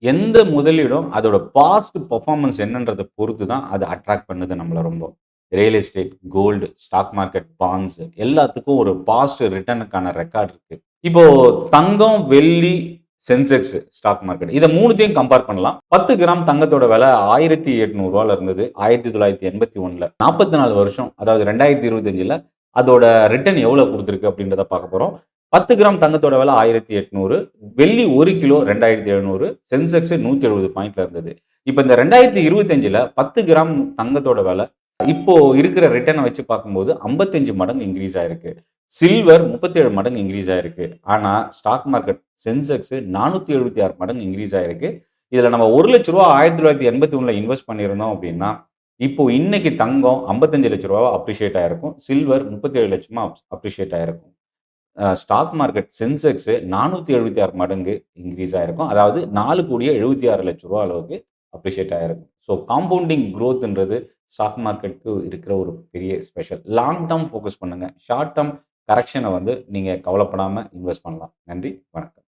எந்த முதலீடும் அதோட பாஸ்ட் பெர்ஃபார்மன்ஸ் என்னன்றத பொறுத்து தான் அது அட்ராக்ட் பண்ணுது நம்மள ரொம்ப. Real estate, gold, stock market, bonds எல்லாத்துக்கும் ஒரு பாஸ்ட் ரிட்டர்னுக்கான ரெக்கார்ட் இருக்கு. இப்போ தங்கம், வெள்ளி, சென்செக்ஸ், ஸ்டாக் மார்க்கெட் இத 3த்தையும் கம்பேர் பண்ணலாம். 10 கிராம் தங்கத்தோட விலை ரூ. 1800 இருந்தது 1981ல. 44 வருஷம் அதாவது 2025ல அதோட ரிட்டர்ன் எவ்வளவு குடுத்திருக்கு அப்படின்றத பார்க்க போறோம். 10 கிராம் தங்கத்தோட விலை 1800, வெள்ளி 1 கிலோ 2700, சென்செக்ஸ் 170 பாயிண்ட்ல இருந்தது. இப்ப இந்த 2025ல 10 கிராம் தங்கத்தோட விலை இப்போ இருக்கிற ரிட்டர்னை வச்சு பார்க்கும்போது 55 மடங்கு இன்க்ரீஸ் ஆயிருக்கு. சில்வர் 37 மடங்கு இன்க்ரீஸ் ஆயிருக்கு. ஆனா ஸ்டாக் மார்க்கெட் சென்செக்ஸ் 476 மடங்கு இன்க்ரீஸ் ஆயிருக்கு. இதுல நம்ம ரூ. 1,00,000 1981ல இன்வெஸ்ட் பண்ணியிருந்தோம் அப்படின்னா, இப்போ இன்னைக்கு தங்கம் ரூ. 55,00,000 அப்ரிஷியேட் ஆயிருக்கும். சில்வர் 37 லட்சமா அப்ரிஷியேட் ஆயிருக்கும். ஸ்டாக் மார்க்கெட் சென்செக்ஸ் 476 மடங்கு இன்க்ரீஸ் ஆயிருக்கும். அதாவது ரூ. 4,76,00,000 அளவுக்கு அப்ரிஷியேட் ஆயிருக்கும். ஸோ காம்பவுண்டிங் குரோத்ன்றது ஸ்டாக் மார்க்கெட்டுக்கு இருக்கிற ஒரு பெரிய ஸ்பெஷல். லாங் டெர்ம் ஃபோக்கஸ் பண்ணுங்க. ஷார்ட் டெர்ம் கரெக்ஷன வந்து நீங்க கவலைப்படாம இன்வெஸ்ட் பண்ணலாம். நன்றி, வணக்கம்.